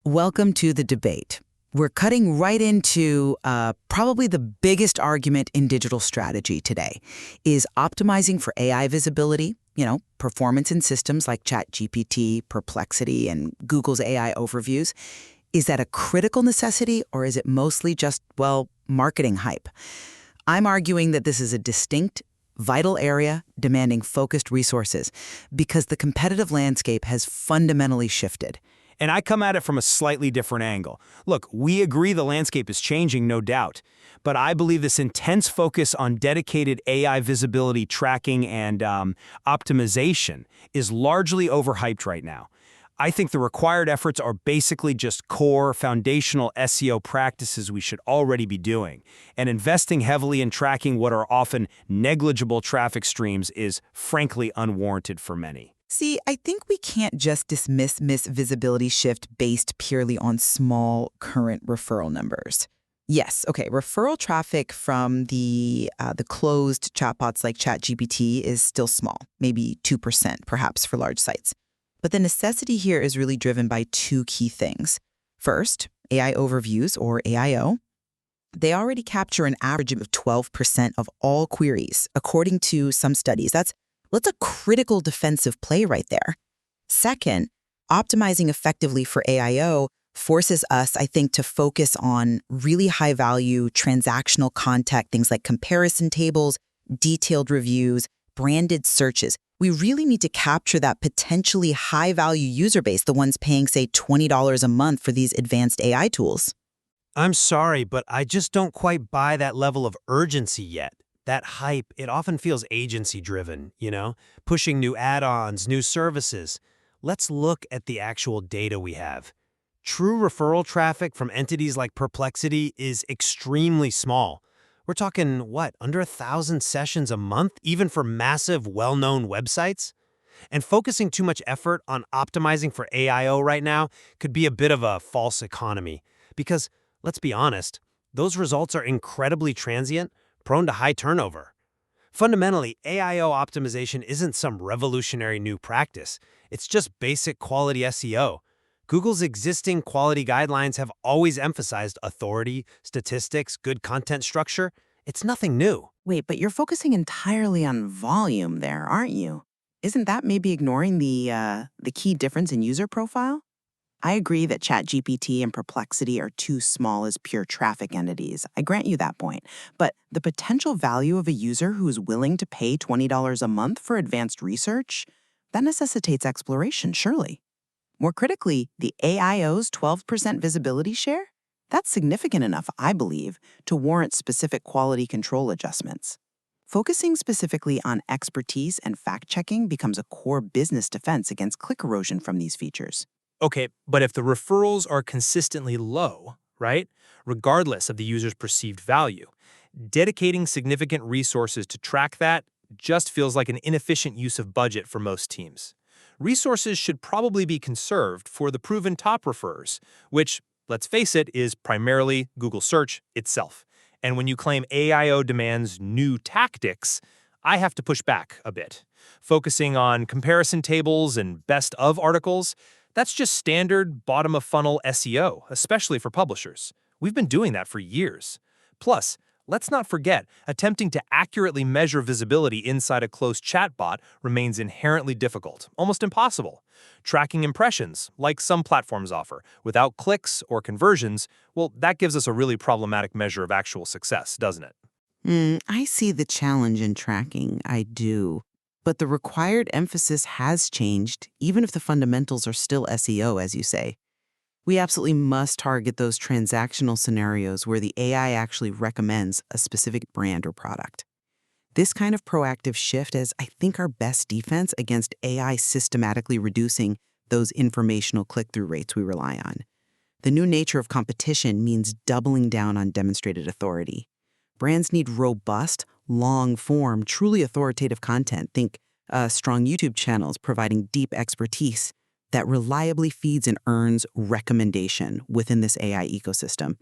Welcome to the debate. We're cutting right into probably the biggest argument in digital strategy today. Is optimizing for AI visibility, performance in systems like ChatGPT, Perplexity, and Google's AI overviews, is that a critical necessity or is it mostly just, marketing hype? I'm arguing that this is a distinct, vital area demanding focused resources because the competitive landscape has fundamentally shifted. And I come at it from a slightly different angle. Look, we agree the landscape is changing, no doubt. But I believe this intense focus on dedicated AI visibility tracking and optimization is largely overhyped right now. I think the required efforts are basically just core, foundational SEO practices we should already be doing. And investing heavily in tracking what are often negligible traffic streams is frankly unwarranted for many. See, I think we can't just dismiss visibility shift based purely on small current referral numbers. Yes, okay, referral traffic from the closed chatbots like ChatGPT is still small, maybe 2% perhaps for large sites. But the necessity here is really driven by two key things. First, AIoverviews, or AIO. They already capture an average of 12% of all queries, according to some studies. That's a critical defensive play right there. Second, optimizing effectively for AIO forces us, I think, to focus on really high-value transactional content, things like comparison tables, detailed reviews, branded searches. We really need to capture that potentially high-value user base, the ones paying, say, $20 a month for these advanced AI tools. I'm sorry, but I just don't quite buy that level of urgency yet. That hype, it often feels agency-driven, pushing new add-ons, new services. Let's look at the actual data we have. True referral traffic from entities like Perplexity is extremely small. We're talking, under 1,000 sessions a month, even for massive, well-known websites? And focusing too much effort on optimizing for AIO right now could be a bit of a false economy. Because, let's be honest, those results are incredibly transient, prone to high turnover. Fundamentally, AIO optimization isn't some revolutionary new practice. It's just basic quality SEO. Google's existing quality guidelines have always emphasized authority, statistics, good content structure. It's nothing new. Wait, but you're focusing entirely on volume there, aren't you? Isn't that maybe ignoring the key difference in user profile? I agree that ChatGPT and Perplexity are too small as pure traffic entities. I grant you that point. But the potential value of a user who is willing to pay $20 a month for advanced research, that necessitates exploration, surely. More critically, the AIO's 12% visibility share? That's significant enough, I believe, to warrant specific quality control adjustments. Focusing specifically on expertise and fact-checking becomes a core business defense against click erosion from these features. Okay, but if the referrals are consistently low, right, regardless of the user's perceived value, dedicating significant resources to track that just feels like an inefficient use of budget for most teams. Resources should probably be conserved for the proven top referrers, which, let's face it, is primarily Google Search itself. And when you claim AIO demands new tactics, I have to push back a bit. Focusing on comparison tables and best of articles, that's just standard bottom-of-funnel SEO, especially for publishers. We've been doing that for years. Plus, let's not forget, attempting to accurately measure visibility inside a closed chatbot remains inherently difficult, almost impossible. Tracking impressions, like some platforms offer, without clicks or conversions, that gives us a really problematic measure of actual success, doesn't it? I see the challenge in tracking, I do. But the required emphasis has changed, even if the fundamentals are still SEO, as you say. We absolutely must target those transactional scenarios where the AI actually recommends a specific brand or product. This kind of proactive shift is, I think, our best defense against AI systematically reducing those informational click-through rates we rely on. The new nature of competition means doubling down on demonstrated authority. Brands need robust, long-form, truly authoritative content. Think strong YouTube channels providing deep expertise that reliably feeds and earns recommendation within this AI ecosystem.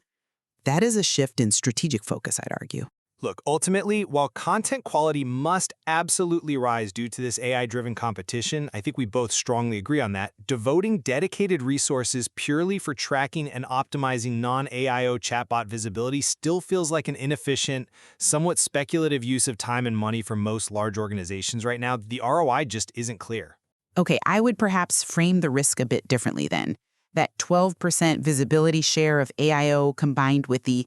That is a shift in strategic focus, I'd argue. Look, ultimately, while content quality must absolutely rise due to this AI-driven competition, I think we both strongly agree on that, devoting dedicated resources purely for tracking and optimizing non-AIO chatbot visibility still feels like an inefficient, somewhat speculative use of time and money for most large organizations right now. The ROI just isn't clear. Okay, I would perhaps frame the risk a bit differently then. That 12% visibility share of AIO combined with the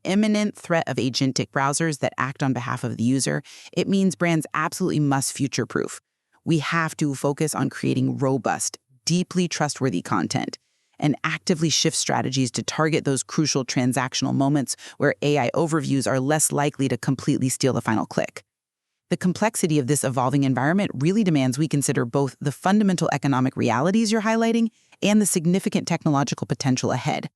imminent threat of agentic browsers that act on behalf of the user, it means brands absolutely must future-proof. We have to focus on creating robust, deeply trustworthy content and actively shift strategies to target those crucial transactional moments where AI overviews are less likely to completely steal the final click. The complexity of this evolving environment really demands we consider both the fundamental economic realities you're highlighting and the significant technological potential ahead.